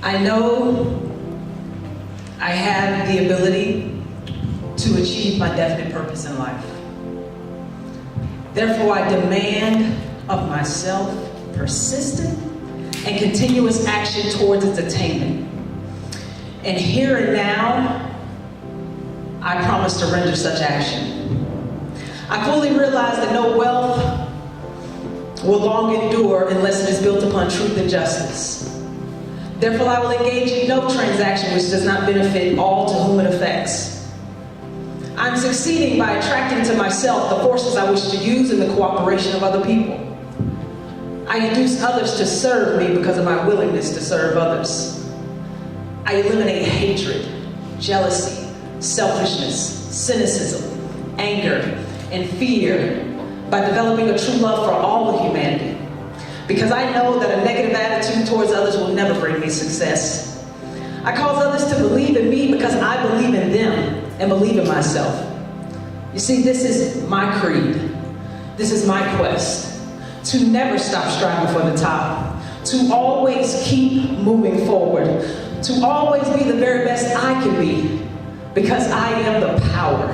I know I have the ability to achieve my definite purpose in life. Therefore, I demand of myself persistent and continuous action towards its attainment. And here and now, I promise to render such action. I fully realize that no wealth will long endure unless it is built upon truth and justice. Therefore, I will engage in no transaction which does not benefit all to whom it affects. I'm succeeding by attracting to myself the forces I wish to use in the cooperation of other people. I induce others to serve me because of my willingness to serve others. I eliminate hatred, jealousy, selfishness, cynicism, anger, and fear by developing a true love for all of humanity. Because I know that a negative attitude towards others will never bring me success. I cause others to believe in me because I believe in them and believe in myself. You see, this is my creed. This is my quest. To never stop striving for the top. To always keep moving forward. To always be the very best I can be. Because I am the power.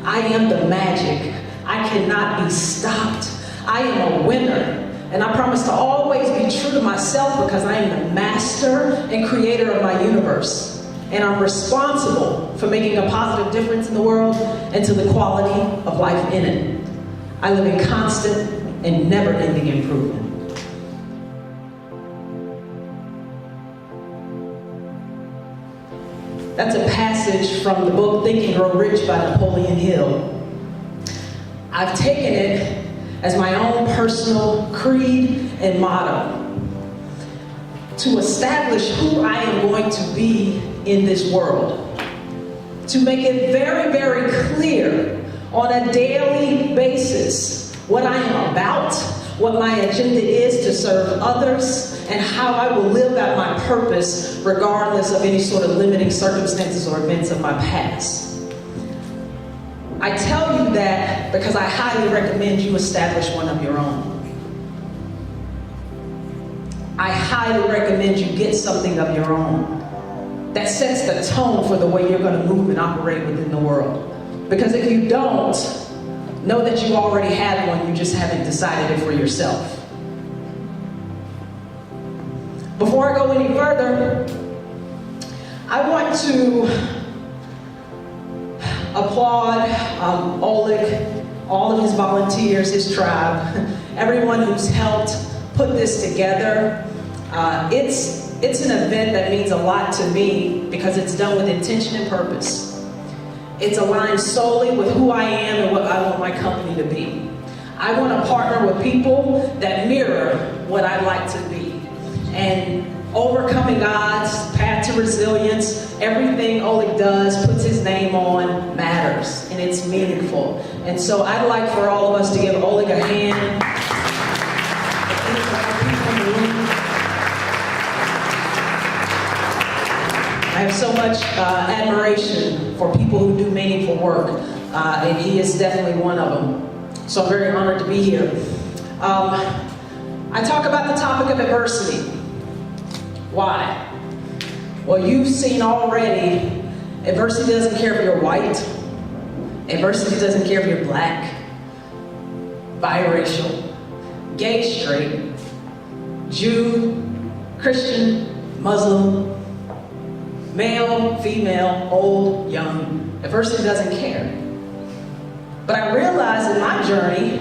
I am the magic. I cannot be stopped. I am a winner. And I promise to always be true to myself because I am the master and creator of my universe. And I'm responsible for making a positive difference in the world and to the quality of life in it. I live in constant and never-ending improvement. That's a passage from the book Think and Grow Rich by Napoleon Hill. I've taken it as my own personal creed and motto to establish who I am going to be in this world. To make it very, very clear on a daily basis what I am about, what my agenda is to serve others, and how I will live out my purpose regardless of any sort of limiting circumstances or events of my past. I tell you that because I highly recommend you establish one of your own. I highly recommend you get something of your own that sets the tone for the way you're going to move and operate within the world. Because if you don't, know that you already have one, you just haven't decided it for yourself. Before I go any further, I want to applaud Oleg, all of his volunteers, his tribe, everyone who's helped put this together. It's an event that means a lot to me because it's done with intention and purpose. It's aligned solely with who I am and what I want my company to be. I want to partner with people that mirror what I'd like to be. And overcoming odds, path to resilience, everything Oleg does, puts his name on, matters, and it's meaningful. And so I'd like for all of us to give Oleg a hand. I have so much admiration for people who do meaningful work, and he is definitely one of them. So I'm very honored to be here. I talk about the topic of adversity. Why? Well, you've seen already, adversity doesn't care if you're white. Adversity doesn't care if you're black, biracial, gay, straight, Jew, Christian, Muslim, male, female, old, young. Adversity doesn't care. But I realized in my journey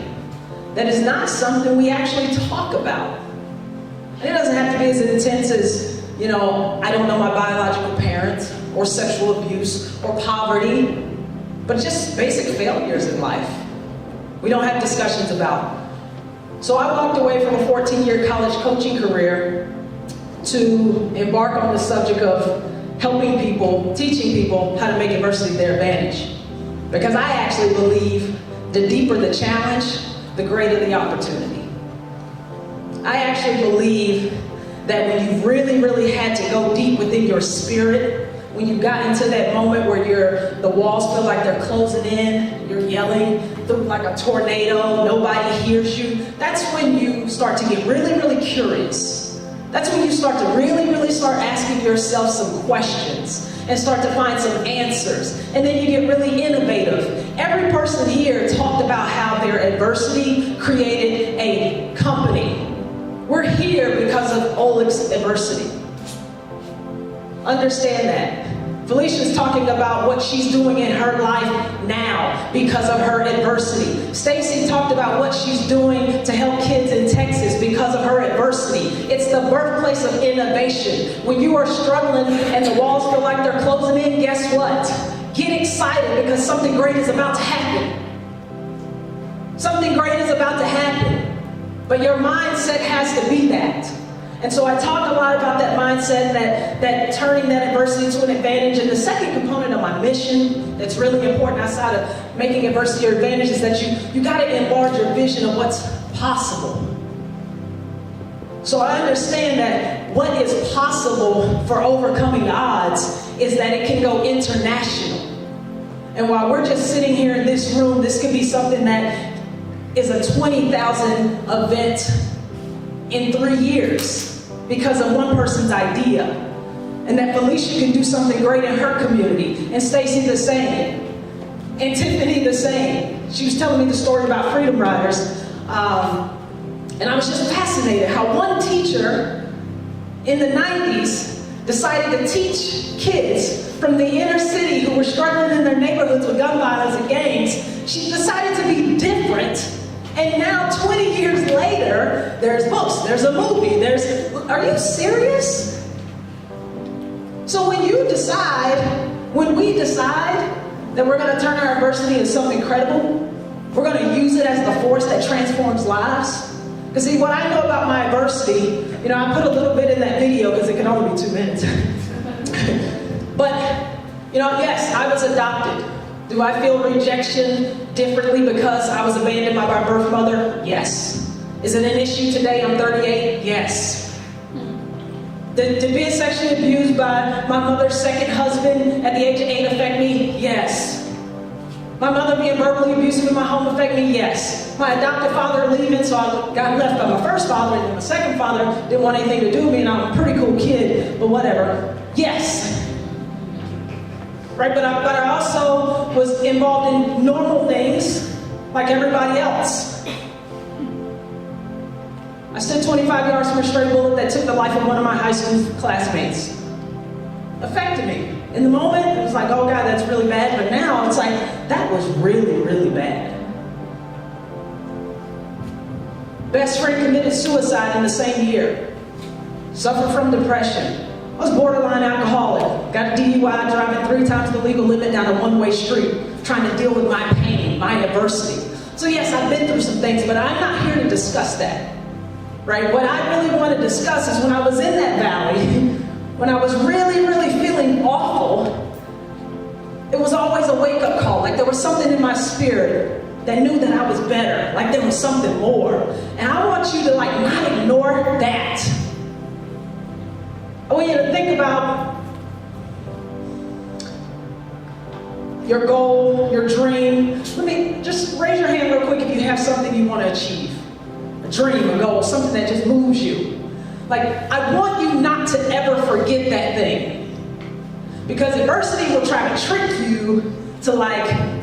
that it's not something we actually talk about. And it doesn't have to be as intense as, I don't know my biological parents, or sexual abuse, or poverty, but just basic failures in life. We don't have discussions about. So I walked away from a 14-year college coaching career to embark on the subject of helping people, teaching people how to make adversity their advantage. Because I actually believe the deeper the challenge, the greater the opportunity. I actually believe that when you've really, really had to go deep within your spirit, when you got into that moment where the walls feel like they're closing in, you're yelling through like a tornado, nobody hears you, that's when you start to get really, really curious That's when you start to really start asking yourself some questions and start to find some answers. And then you get really innovative. Every person here talked about how their adversity created a company. We're here because of Oleg's adversity. Understand that. Felicia's talking about what she's doing in her life now because of her adversity. Stacy talked about what she's doing to help kids in Texas because of her adversity. It's the birthplace of innovation. When you are struggling and the walls feel like they're closing in, guess what? Get excited because something great is about to happen. Something great is about to happen. But your mindset has to be that. And so I talk a lot about that mindset, that turning that adversity into an advantage. And the second component of my mission that's really important outside of making adversity your advantage is that you got to enlarge your vision of what's possible. So I understand that what is possible for overcoming odds is that it can go international. And while we're just sitting here in this room, this could be something that is a 20,000 event in 3 years because of one person's idea. And that Felicia can do something great in her community. And Stacy the same. And Tiffany the same. She was telling me the story about Freedom Riders. And I was just fascinated how one teacher in the 90s decided to teach kids from the inner city who were struggling in their neighborhoods with gun violence and gangs. She decided to be different. And now 20 years later, there's books, there's a movie, are you serious? So when we decide that we're going to turn our adversity into something incredible, we're going to use it as the force that transforms lives. Because see, what I know about my adversity, I put a little bit in that video because it can only be 2 minutes. But, yes, I was adopted. Do I feel rejection differently because I was abandoned by my birth mother? Yes. Is it an issue today? I'm 38? Yes. Did being sexually abused by my mother's second husband at the age of 8 affect me? Yes. My mother being verbally abusive in my home affect me? Yes. My adopted father leaving, so I got left by my first father, and then my second father didn't want anything to do with me, and I'm a pretty cool kid, but whatever. Yes. Right, but I also was involved in normal things like everybody else. I stood 25 yards from a stray bullet that took the life of one of my high school classmates. Affected me. In the moment, it was like, oh God, that's really bad. But now it's like, that was really bad. Best friend committed suicide in the same year. Suffered from depression. I was borderline alcoholic. Got a DUI driving 3 times the legal limit down a one-way street, trying to deal with my pain, my adversity. So yes, I've been through some things, but I'm not here to discuss that. Right? What I really want to discuss is when I was in that valley, when I was really feeling awful, it was always a wake-up call. Like there was something in my spirit that knew that I was better. Like there was something more. And I want you to not ignore that. I want you to think about your goal, your dream. Let me just raise your hand real quick if you have something you want to achieve. A dream, a goal, something that just moves you. I want you not to ever forget that thing. Because adversity will try to trick you to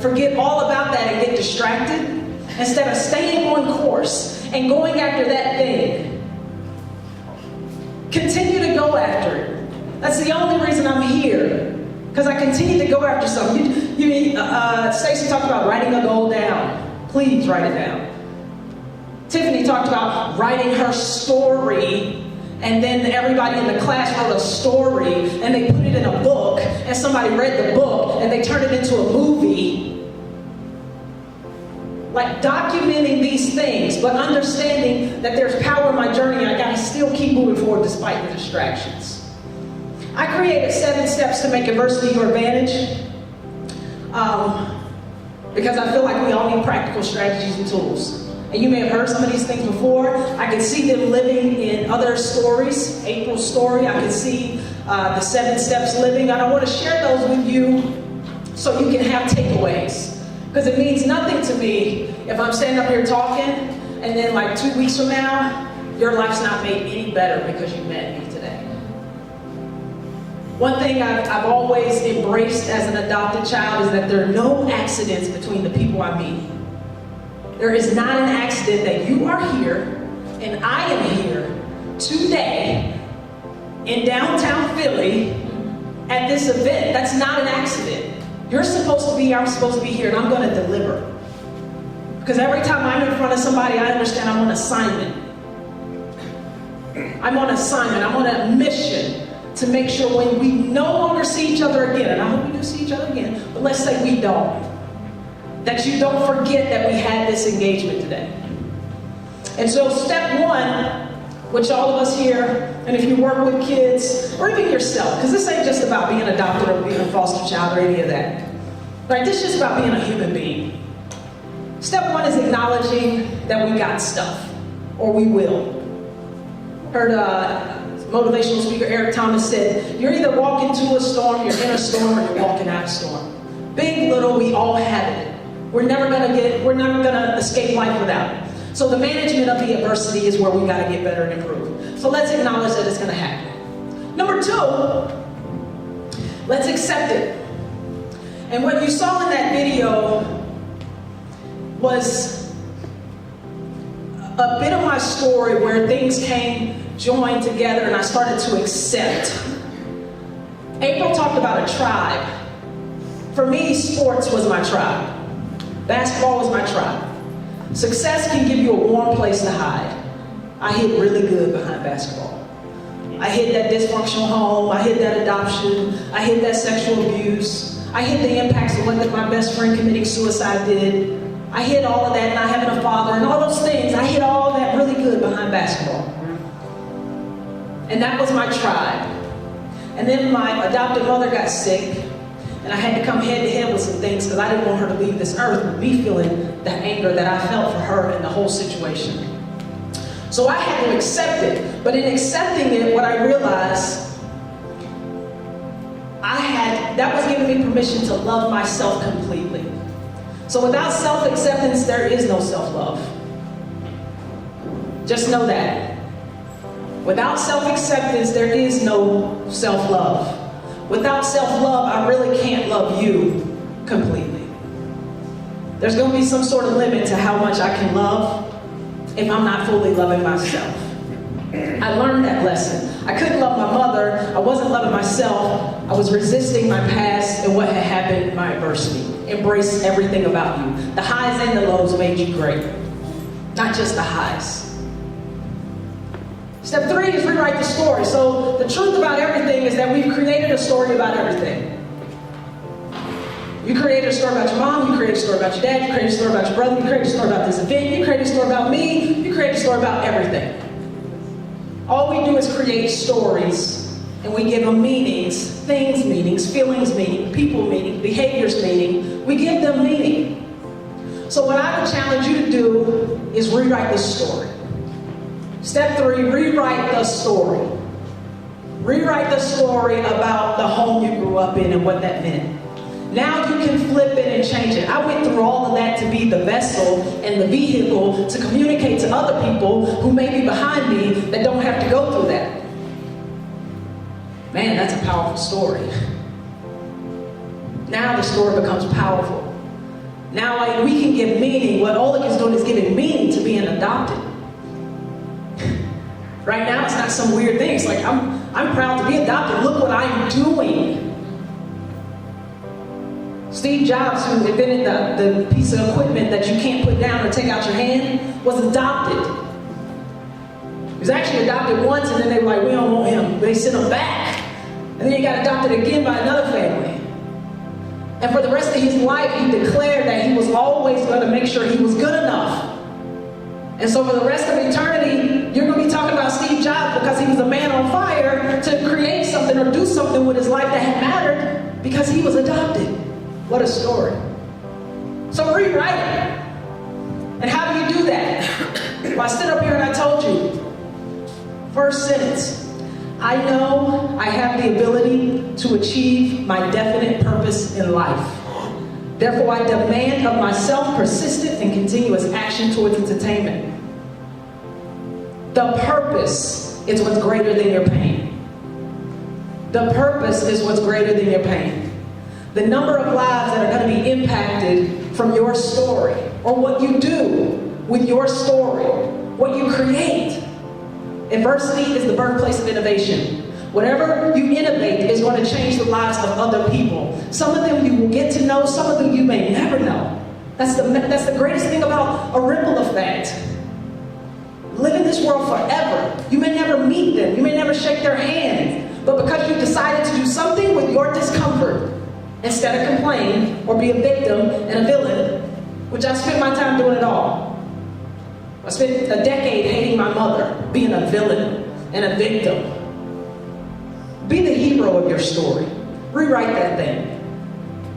forget all about that and get distracted instead of staying on course and going after that thing. Continue to go after it. That's the only reason I'm here. Because I continue to go after something. Stacey talked about writing a goal down. Please write it down. Tiffany talked about writing her story, and then everybody in the class wrote a story, and they put it in a book, and somebody read the book, and they turned it into a movie. Documenting these things, but understanding that there's power in my journey, and I gotta still keep moving forward despite the distractions. I created 7 steps to make adversity your advantage, because I feel like we all need practical strategies and tools. And you may have heard some of these things before. I can see them living in other stories. April's story, I can see the 7 steps living. And I want to share those with you so you can have takeaways. Because it means nothing to me if I'm standing up here talking and then 2 weeks from now, your life's not made any better because you met me today. One thing I've always embraced as an adopted child is that there are no accidents between the people I meet. There is not an accident that you are here and I am here today in downtown Philly at this event. That's not an accident. You're supposed to be, I'm supposed to be here, and I'm going to deliver. Because every time I'm in front of somebody, I understand I'm on assignment. I'm on assignment. I'm on a mission to make sure when we no longer see each other again, and I hope we do see each other again, but let's say we don't, that you don't forget that we had this engagement today. And so step one, which all of us here, and if you work with kids, or even yourself, because this ain't just about being adopted or being a foster child or any of that. Right? This is just about being a human being. Step one is acknowledging that we got stuff, or we will. Heard motivational speaker Eric Thomas said, you're either walking to a storm, you're in a storm, or you're walking out of a storm. Big, little, we all have it. We're never gonna escape life without it. So the management of the adversity is where we gotta get better and improve. So let's acknowledge that it's gonna happen. Number two, let's accept it. And what you saw in that video was a bit of my story where things joined together and I started to accept. April talked about a tribe. For me, sports was my tribe. Basketball was my tribe. Success can give you a warm place to hide. I hid really good behind basketball. I hid that dysfunctional home. I hid that adoption. I hid that sexual abuse. I hid the impacts of what my best friend committing suicide did. I hid all of that, not having a father, and all those things. I hid all that really good behind basketball. And that was my tribe. And then my adopted mother got sick, and I had to come head to head with some things because I didn't want her to leave this earth with me feeling the anger that I felt for her and the whole situation. So I had to accept it. But in accepting it, what I realized, that was giving me permission to love myself completely. So without self-acceptance, there is no self-love. Just know that. Without self-acceptance, there is no self-love. Without self-love, I really can't love you completely. There's going to be some sort of limit to how much I can love if I'm not fully loving myself. I learned that lesson. I couldn't love my mother. I wasn't loving myself. I was resisting my past and what had happened in my adversity. Embrace everything about you. The highs and the lows made you great. Not just the highs. Step three is rewrite the story. So the truth about everything is that we've created a story about everything. You created a story about your mom, you created a story about your dad, you created a story about your brother, you created a story about this event, you created a story about me, you created a story about everything. All we do is create stories, and we give them meanings, things meanings, feelings meaning, people meaning, behaviors meaning. We give them meaning. So what I would challenge you to do is rewrite the story. Step three, rewrite the story. Rewrite the story about the home you grew up in and what that meant. Now you can flip it and change it. I went through all of that to be the vessel and the vehicle to communicate to other people who may be behind me that don't have to go through that. Man, that's a powerful story. Now the story becomes powerful. Now we can give meaning. What Oleg is doing is giving meaning to being adopted. Right now, it's not some weird thing. It's like, I'm proud to be adopted. Look what I'm doing. Steve Jobs, who invented the piece of equipment that you can't put down or take out your hand, was adopted. He was actually adopted once, and then they were like, we don't want him. They sent him back. And then he got adopted again by another family. And for the rest of his life, he declared that he was always going to make sure he was good enough. And so for the rest of eternity, you're going to be talking about Steve Jobs because he was a man on fire to create something or do something with his life that had mattered because he was adopted. What a story. So rewrite it. And how do you do that? Well, I stood up here and I told you. First sentence. I know I have the ability to achieve my definite purpose in life. Therefore, I demand of myself persistent and continuous action towards its attainment. The purpose is what's greater than your pain. The purpose is what's greater than your pain. The number of lives that are going to be impacted from your story, or what you do with your story, what you create. Adversity is the birthplace of innovation. Whatever you innovate is going to change the lives of other people. Some of them you will get to know, some of them you may never know. That's the greatest thing about a ripple effect. Live in this world forever. You may never meet them, you may never shake their hand, but because you decided to do something with your discomfort, instead of complain or be a victim and a villain, which I spent my time doing it all. I spent a decade hating my mother, being a villain and a victim. Be the hero of your story. Rewrite that thing.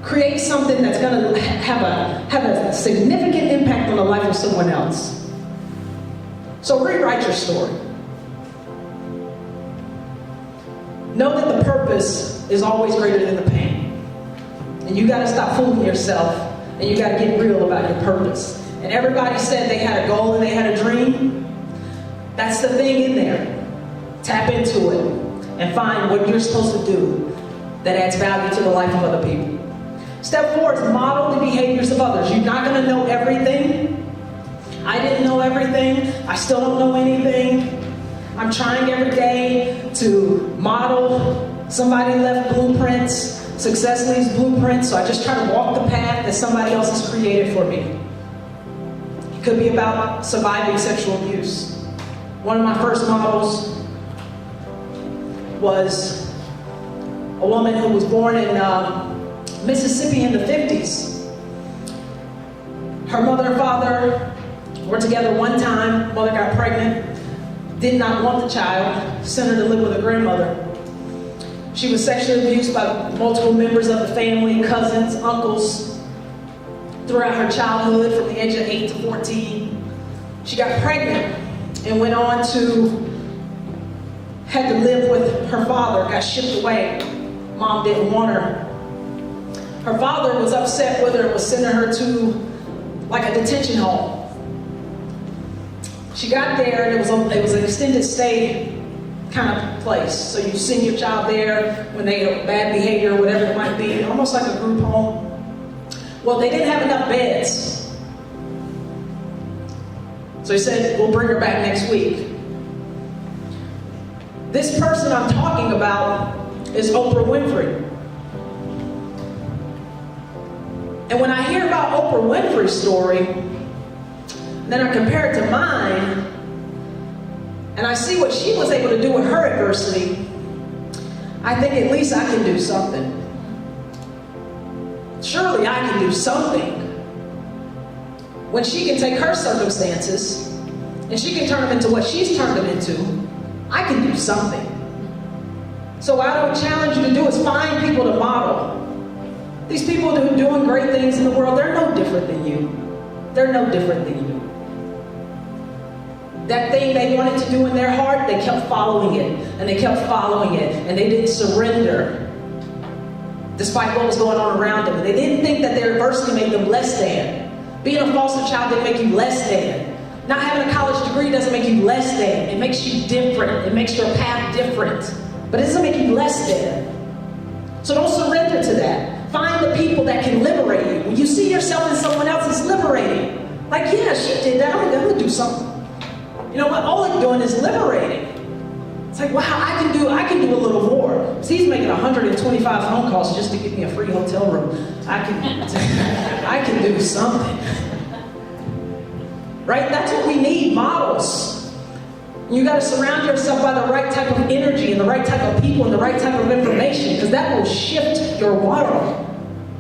Create something that's going to have a significant impact on the life of someone else. So rewrite your story. Know that the purpose is always greater than the pain. And you got to stop fooling yourself, and you got to get real about your purpose. And everybody said they had a goal and they had a dream. That's the thing in there. Tap into it and find what you're supposed to do that adds value to the life of other people. Step 4 is model the behaviors of others. You're not going to know everything. I didn't know everything. I still don't know anything. I'm trying every day to model. Somebody left blueprints. Success leaves blueprints, so I just try to walk the path that somebody else has created for me. It could be about surviving sexual abuse. One of my first models was a woman who was born in Mississippi in the 50s. Her mother and father were together one time. Mother got pregnant, did not want the child, sent her to live with her grandmother. She was sexually abused by multiple members of the family, cousins, uncles, throughout her childhood from the age of 8 to 14. She got pregnant and went on to, had to live with her father, got shipped away. Mom didn't want her. Her father was upset with her and was sending her to like a detention home. She got there and it was an extended stay kind of place. So you send your child there when they have bad behavior or whatever it might be, almost like a group home. Well, they didn't have enough beds. So he said, we'll bring her back next week. This person I'm talking about is Oprah Winfrey. And when I hear about Oprah Winfrey's story, then I compare it to mine, and I see what she was able to do with her adversity. I think at least I can do something. Surely I can do something. When she can take her circumstances and she can turn them into what she's turned them into, I can do something. So what I would challenge you to do is find people to model. These people who are doing great things in the world, they're no different than you. They're no different than you. That thing they wanted to do in their heart, they kept following it, and they kept following it, and they didn't surrender despite what was going on around them. And they didn't think that their adversity made them less than. Being a foster child didn't make you less than. Not having a college degree doesn't make you less than. It makes you different. It makes your path different. But it doesn't make you less than. So don't surrender to that. Find the people that can liberate you. When you see yourself in someone else, it's liberating. Like, yeah, she did that. I'm going to do something. You know what? All I'm doing is liberating. It's like, wow, I can do a little more. See, he's making 125 phone calls just to get me a free hotel room. I can do something. Right? That's what we need, models. You got to surround yourself by the right type of energy and the right type of people and the right type of information, because that will shift your world.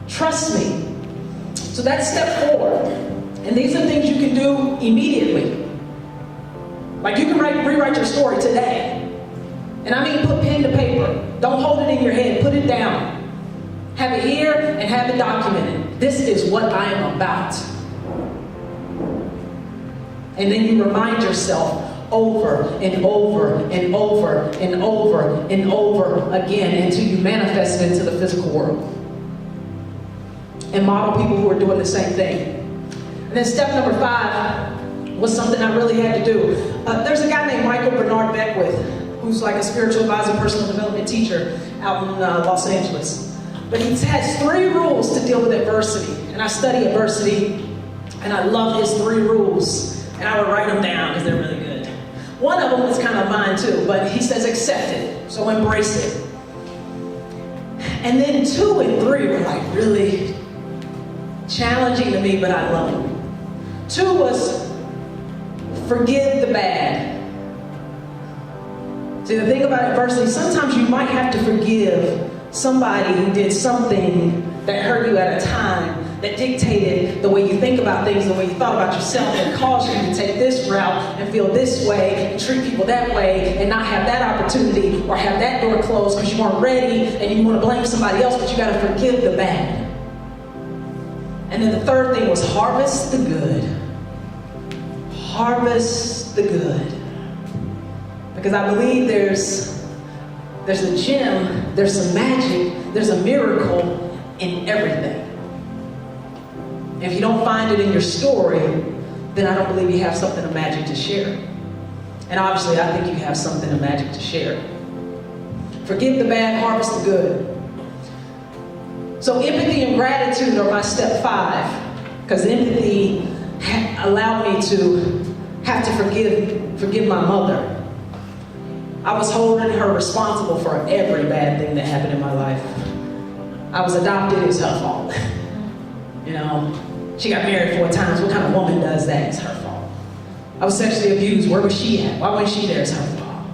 Trust me. So that's step 4. And these are things you can do immediately. Like you can rewrite your story today. And I mean put pen to paper. Don't hold it in your head. Put it down. Have it here and have it documented. This is what I am about. And then you remind yourself over and over and over and over and over again until you manifest it into the physical world. And model people who are doing the same thing. And then step number 5, was something I really had to do. There's a guy named Michael Bernard Beckwith, who's like a spiritual advisor, personal development teacher out in Los Angeles. But he has 3 rules to deal with adversity. And I study adversity, and I love his 3 rules. And I would write them down because they're really good. One of them is kind of mine too, but he says accept it, so embrace it. And then 2 and 3 were like really challenging to me, but I love them. 2 was forgive the bad. See, the thing about adversity, sometimes you might have to forgive somebody who did something that hurt you at a time, that dictated the way you think about things, the way you thought about yourself, and caused you to take this route and feel this way and treat people that way and not have that opportunity or have that door closed because you weren't ready and you want to blame somebody else, but you got to forgive the bad. And then the 3rd thing was harvest the good. Harvest the good. Because I believe there's a gem, there's some magic, there's a miracle in everything. If you don't find it in your story, then I don't believe you have something of magic to share. And obviously, I think you have something of magic to share. Forgive the bad, harvest the good. So empathy and gratitude are my step 5, because empathy allowed me to have to forgive my mother. I was holding her responsible for every bad thing that happened in my life. I was adopted, it was her fault. You know, she got married 4 times. What kind of woman does that? It's her fault. I was sexually abused. Where was she at? Why wasn't she there? It's her fault.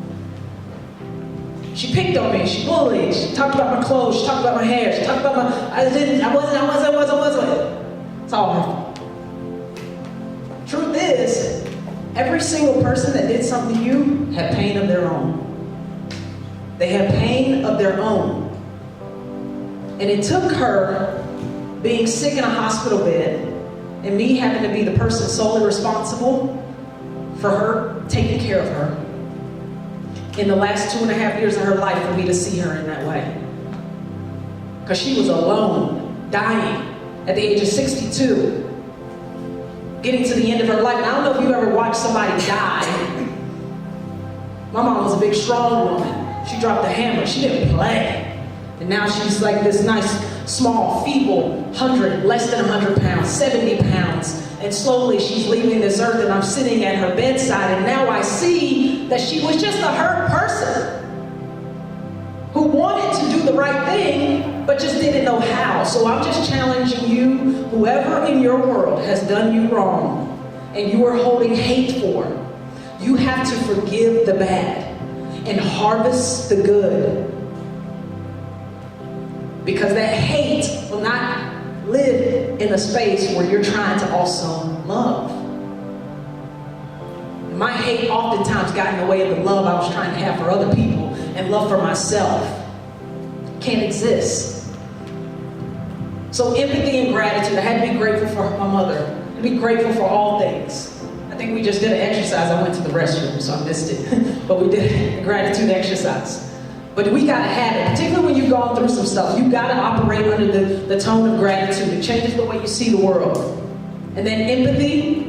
She picked on me. She bullied. She talked about my clothes. She talked about my hair. She talked about I wasn't. It's all her fault. Truth is, every single person that did something to you had pain of their own. They had pain of their own. And it took her being sick in a hospital bed and me having to be the person solely responsible for her, taking care of her, in the last 2.5 years of her life for me to see her in that way. Because she was alone, dying at the age of 62. Getting to the end of her life. Now, I don't know if you ever watched somebody die. My mom was a big, strong woman. She dropped the hammer. She didn't play. And now she's like this nice, small, feeble, less than 100 pounds, 70 pounds. And slowly she's leaving this earth, and I'm sitting at her bedside, and now I see that she was just a hurt person who wanted to do the right thing, but just didn't know how. So I'm just challenging you, whoever in your world has done you wrong and you are holding hate for, you have to forgive the bad and harvest the good. Because that hate will not live in a space where you're trying to also love. My hate oftentimes got in the way of the love I was trying to have for other people and love for myself. Can't exist. So empathy and gratitude. I had to be grateful for my mother. To be grateful for all things. I think we just did an exercise. I went to the restroom, so I missed it. But we did a gratitude exercise. But we gotta have it, particularly when you've gone through some stuff. You've gotta operate under the tone of gratitude. It changes the way you see the world. And then empathy,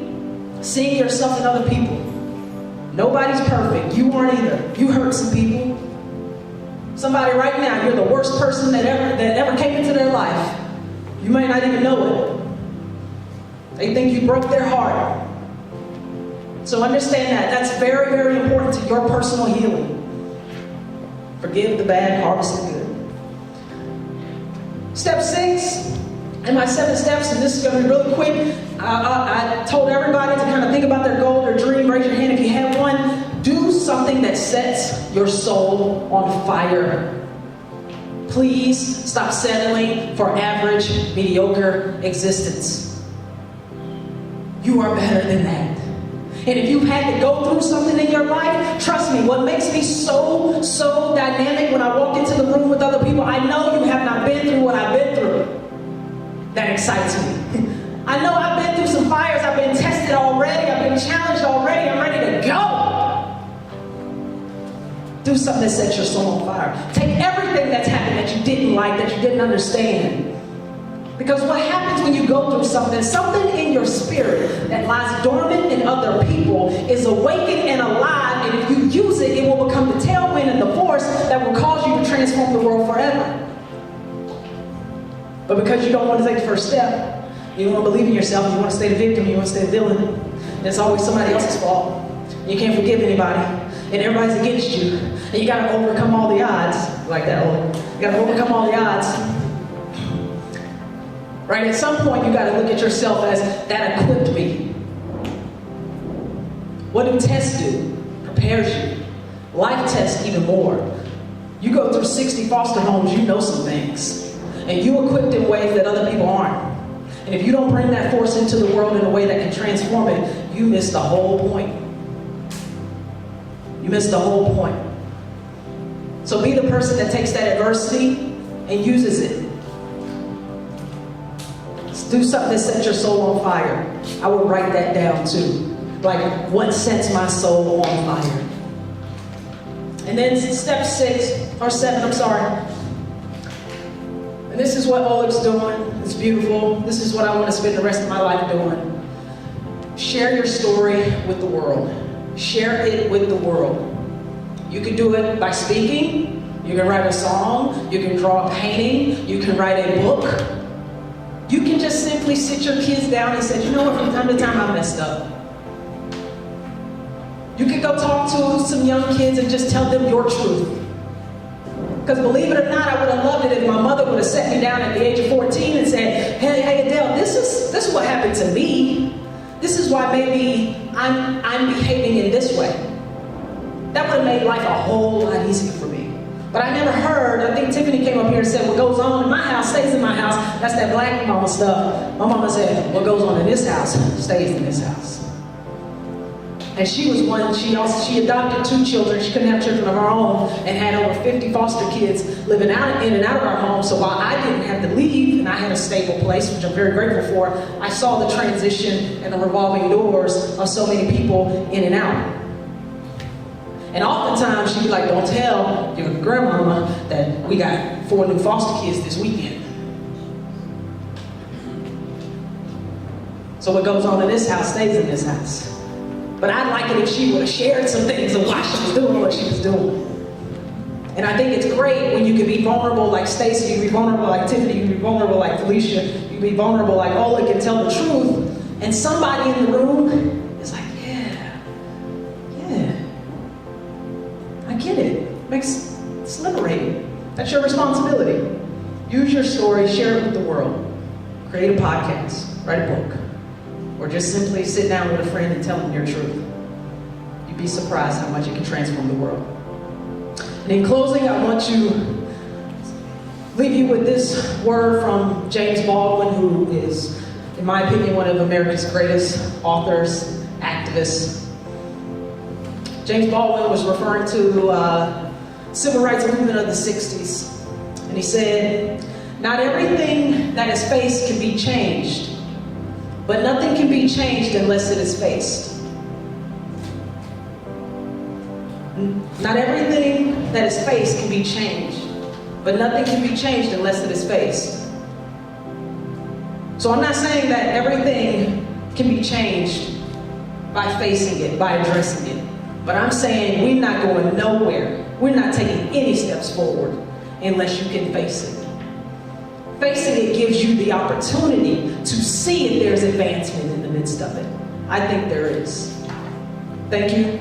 seeing yourself in other people. Nobody's perfect. You weren't either. You hurt some people. Somebody right now, you're the worst person that ever came into their life. You might not even know it. They think you broke their heart. So understand that. That's very, very important to your personal healing. Forgive the bad, harvest the good. Step 6, and my 7 steps, and this is going to be really quick. I told everybody to kind of think about their goal, their dream. Raise your hand if you have one. Do something that sets your soul on fire. Please stop settling for average, mediocre existence. You are better than that. And if you've had to go through something in your life, trust me, what makes me so dynamic when I walk into the room with other people, I know you have not been through what I've been through. That excites me. I know I've been through some fires, I've been tested already, I've been challenged already, I'm ready to go. Do something that sets your soul on fire. Take everything that's happened that you didn't like, that you didn't understand, Because what happens when you go through something in your spirit that lies dormant in other people is awakened and alive, and if you use it, it will become the tailwind and the force that will cause you to transform the world forever. But because you don't want to take the first step, you don't want to believe in yourself, you want to stay the victim, you want to stay the villain, and it's always somebody else's fault. You can't forgive anybody, and everybody's against you, and you got to overcome all the odds, like that, you got to overcome all the odds. Right? At some point, you got to look at yourself as, that equipped me. What do tests do? Prepares you. Life tests even more. You go through 60 foster homes, you know some things. And you equipped in ways that other people aren't. And if you don't bring that force into the world in a way that can transform it, you miss the whole point. You miss the whole point. So be the person that takes that adversity and uses it. Do something that sets your soul on fire. I would write that down too. Like, what sets my soul on fire? And then step 7, and this is what Oleg's doing. It's beautiful. This is what I want to spend the rest of my life doing. Share your story with the world. Share it with the world. You can do it by speaking. You can write a song. You can draw a painting. You can write a book. You can just simply sit your kids down and say, you know what, from time to time I messed up. You can go talk to some young kids and just tell them your truth. Because believe it or not, I would have loved it if my mother would have sat me down at the age of 14 and said, hey Adell, this is what happened to me. This is why maybe I'm behaving in this way. That would have made life a whole lot easier for me. But I never heard, I think Tiffany came up here and said, what goes on in my house stays in my house. That's that black mama stuff. My mama said, what goes on in this house stays in this house. And she was one, she adopted 2 children. She couldn't have children of her own and had over 50 foster kids living out in and out of our home. So while I didn't have to leave and I had a stable place, which I'm very grateful for, I saw the transition and the revolving doors of so many people in and out. And oftentimes she'd be like, don't tell your grandmama that we got 4 new foster kids this weekend. So what goes on in this house stays in this house. But I'd like it if she would have shared some things of why she was doing what she was doing. And I think it's great when you can be vulnerable like Stacy, you can be vulnerable like Tiffany, you can be vulnerable like Felicia, you can be vulnerable like Oleg and tell the truth. And somebody in the room is like, I get it. It's liberating. That's your responsibility. Use your story, share it with the world. Create a podcast, write a book, or just simply sit down with a friend and tell them your truth. You'd be surprised how much it can transform the world. And in closing, I want to leave you with this word from James Baldwin, who is, in my opinion, one of America's greatest authors, activists. James Baldwin was referring to the civil rights movement of the 60s. And he said, not everything that is faced can be changed, but nothing can be changed unless it is faced. Not everything that is faced can be changed, but nothing can be changed unless it is faced. So I'm not saying that everything can be changed by facing it, by addressing it. But I'm saying we're not going nowhere. We're not taking any steps forward unless you can face it. Facing it gives you the opportunity to see if there's advancement in the midst of it. I think there is. Thank you.